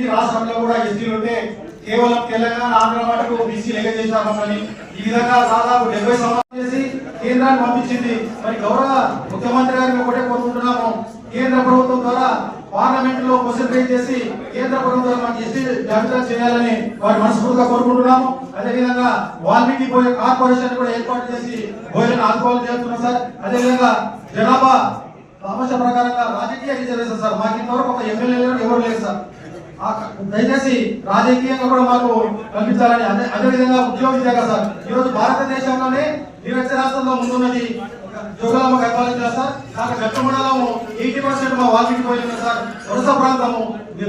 అన్ని రాష్ట్రంలో కూడా ఎస్టీలు ఉంటే కేవలం తెలంగాణ ఆంధ్ర మటుకు బీసీ లెక్క చేశామని ఈ విధంగా దాదాపు 70 సంవత్సరాలు చేసి కేంద్రాన్ని పంపించింది. మరి గౌరవ ముఖ్యమంత్రి గారిని ఒకటే కోరుకుంటున్నాము, కేంద్ర ప్రభుత్వం ద్వారా పార్లమెంట్ లో క్వశ్చన్ రైజ్ చేసి కేంద్ర ప్రభుత్వం మనకి ఎస్టీ జాబితా చేయాలని వారి మనస్ఫూర్తిగా కోరుకుంటున్నాము. అదేవిధంగా వాల్మీకి కార్పొరేషన్ కూడా ఏర్పాటు చేసి భోజనం ఆల్కహాల్ చేస్తున్నాం సార్. అదేవిధంగా జనాభా సమస్య ప్రకారంగా రాజకీయ రిజర్వేషన్ సార్, మాకు ఇంతవరకు ఒక ఎమ్మెల్యే ఎవరు లేదు సార్. దయచేసి రాజకీయంగా కూడా మాకు కల్పించాలని, అదేవిధంగా ఉద్యోగ విద్య సార్. ఈరోజు భారతదేశంలోనే నిరక్షరాస్యంలో ముందున్నది జోగులాంబ గద్వాల జిల్లా సార్. నాకు గట్ట మండలం 80% మా వాల్మీకి పోయింది సార్. వరుస ప్రాంతము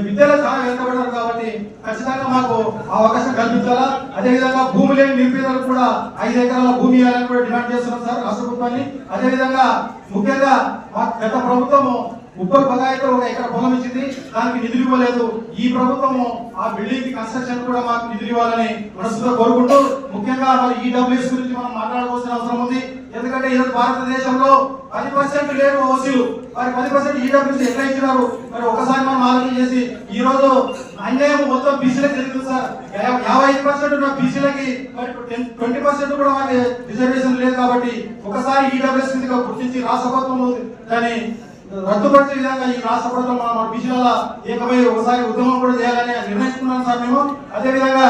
విద్యలో చాలా వెనుకబడ్డారు కాబట్టి ఖచ్చితంగా మాకు ఆ అవకాశం కల్పించాలా. అదేవిధంగా భూమి లేని నిరుపేదలకు కూడా 5 ఎకరాల భూమి ఇవ్వాలని కూడా డిమాండ్ చేస్తున్నాం సార్ రాష్ట్ర ప్రభుత్వాన్ని. అదేవిధంగా ముఖ్యంగా మా గత ప్రభుత్వము ఉప్పల్ బగాయితో 1 ఎకరా పొలం ఇచ్చింది, దానికి నిధులు ఇవ్వలేదు. ఈ ప్రభుత్వము ఆ బిల్డింగ్ కన్స్ట్రక్షన్ కూడా మాకు నిధులు ఇవ్వాలని మనస్ఫూర్తిగా కోరుకుంటూ, ముఖ్యంగా మరి ఈడబ్ల్యూఎస్ గురించి మనం మాట్లాడుకోవాల్సిన అవసరం ఉంది. ఎందుకంటే ఈరోజు భారతదేశంలో 10% లేరు ఓసీలు, మరి 10% ఈడబ్ల్యూఎస్ ఎట్లా ఇచ్చినారు? మరి ఒకసారి మనం ఆలోచన చేసి ఈ రోజు అన్యాయం మొత్తం బీసీలకు జరుగుతుంది సార్. 55% ఉన్న బీసీలకి మరి 20% కూడా మాకు రిజర్వేషన్ లేదు. కాబట్టి ఒకసారి ఈడబ్ల్యూఎస్ కింద గుర్తించి రాష్ట్ర ప్రభుత్వం దాన్ని రద్దుపరిచే విధంగా ఈ రాష్ట్ర ప్రభుత్వం మన బీసీల ఏకమై ఒకసారి ఉద్యమం కూడా చేయాలని నిర్ణయించుకున్నాం సార్ మేము. అదేవిధంగా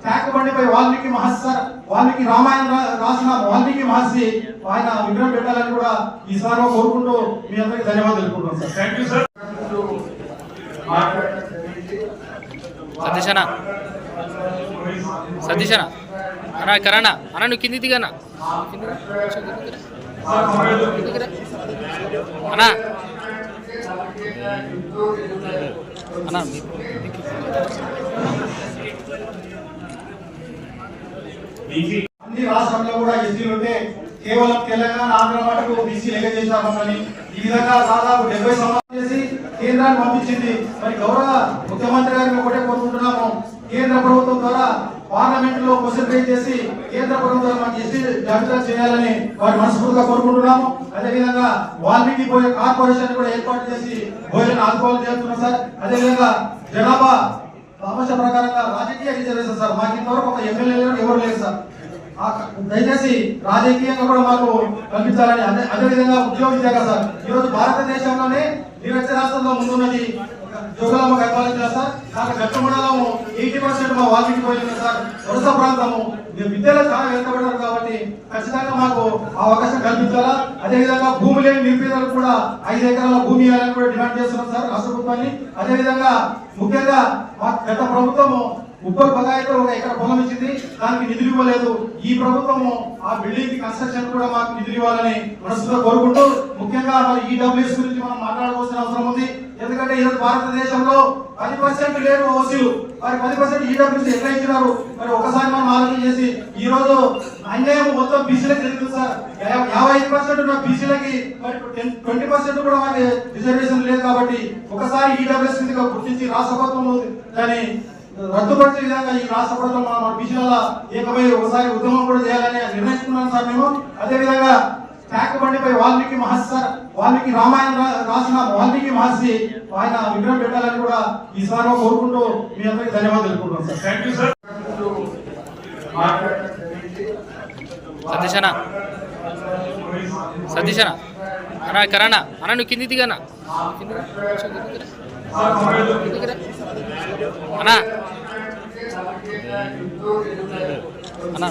ట్యాంక్ బండిపై వాల్మీకి మహర్షి సార్, వాల్మీకి రామాయణం రాసిన వాల్మీకి మహర్షి ఆయన విగ్రహం పెట్టాలని కూడా ఈ సార్ కోరుకుంటూ మీ అందరికీ ధన్యవాదాలు తెలుపుకుంటున్నాం sir. Thank you sir. Satish అన్న కరణ అన్న నువ్వు కింది దిగనా అన్నా అన్నా అన్ని రాష్ట్రంలో కూడా ఎస్టీలు ఉంటే కేవలం తెలంగాణ ఆంధ్ర మటుకు బీసీ లెక్క చేశామని ఈ విధంగా దాదాపు 70 సంవత్సరాలు చేసి కేంద్రాన్ని పంపించింది. మరి గౌరవ ముఖ్యమంత్రి గారిని ఒకటే కోరుకుంటున్నాము, కేంద్ర ప్రభుత్వం ద్వారా పార్లమెంట్ లో క్వశ్చన్ రైజ్ చేసి కేంద్ర ప్రభుత్వం మనకి ఎస్టీ జాబితా చేయాలని వారి మనస్ఫూర్తిగా కోరుకుంటున్నాము. అదేవిధంగా వాల్మీకి కార్పొరేషన్ కూడా ఏర్పాటు చేసి భోజనం ఆల్కహాల్ చేస్తున్నాం సార్. అదేవిధంగా జనాభా సమస్య ప్రకారంగా రాజకీయ రిజర్వేషన్ సార్, మాకు ఇంతవరకు ఒక ఎమ్మెల్యే ఎవరు లేదు సార్. దయచేసి రాజకీయంగా కూడా మాకు కల్పించాలని, అదేవిధంగా ఉద్యోగ విద్య సార్. ఈరోజు భారతదేశంలోనే నిరక్షరాస్యంలో ముందున్నది జోగులాంబ గద్వాల జిల్లా సార్. నాకు గట్ట మండలం 80% మా వాల్మీకి పోయింది సార్. వరుస ప్రాంతము విద్యలో చాలా వెనుకబడ్డారు కాబట్టి ఖచ్చితంగా మాకు ఆ అవకాశం కల్పించాలా. అదేవిధంగా భూమి లేని నిరుపేదలకు కూడా 5 ఎకరాల భూమి ఇవ్వాలని కూడా డిమాండ్ చేస్తున్నాం సార్ రాష్ట్ర ప్రభుత్వాన్ని. అదేవిధంగా ముఖ్యంగా మా గత ప్రభుత్వము ఉప్పల్ బగాయితో 1 ఎకరా పొలం ఇచ్చింది, దానికి నిధులు ఇవ్వలేదు. ఈ ప్రభుత్వము ఆ బిల్డింగ్ కన్స్ట్రక్షన్ కూడా మాకు నిధులు ఇవ్వాలని మనస్ఫూర్తిగా కోరుకుంటూ, ముఖ్యంగా మరి ఈడబ్ల్యూఎస్ గురించి మనం మాట్లాడుకోవాల్సిన అవసరం ఉంది. ఎందుకంటే ఈరోజు భారతదేశంలో 10% లేరు ఓసీలు, మరి 10% ఈడబ్ల్యూఎస్ ఎట్లా ఇచ్చినారు? మరి ఒకసారి మనం ఆలోచన చేసి ఈ రోజు అన్యాయం మొత్తం బీసీలకు జరుగుతుంది సార్. 55% ఉన్న బీసీలకి మరి 20% కూడా మాకు రిజర్వేషన్ లేదు. కాబట్టి ఒకసారి ఈడబ్ల్యూఎస్ కింద గుర్తించి రాష్ట్ర ప్రభుత్వం దాన్ని రద్దుపరిచే విధంగా ఈ రాష్ట్ర ప్రభుత్వం మన బీసీల ఏకమై ఒకసారి ఉద్యమం కూడా చేయాలని నిర్ణయించుకున్నాం సార్ మేము. అదేవిధంగా ట్యాంక్ బండిపై వాల్మీకి మహర్షి సార్, వాల్మీకి రామాయణం రాసిన వాల్మీకి మహర్షి ఆయన విగ్రహం పెట్టాలని కూడా ఈ సార్ కోరుకుంటూ మీ అందరికీ ధన్యవాదాలు తెలుపుకుంటున్నాం sir. Thank you sir. Satish అన్న కరణ అన్న నువ్వు కింది దిగనా అన్నా అన్నా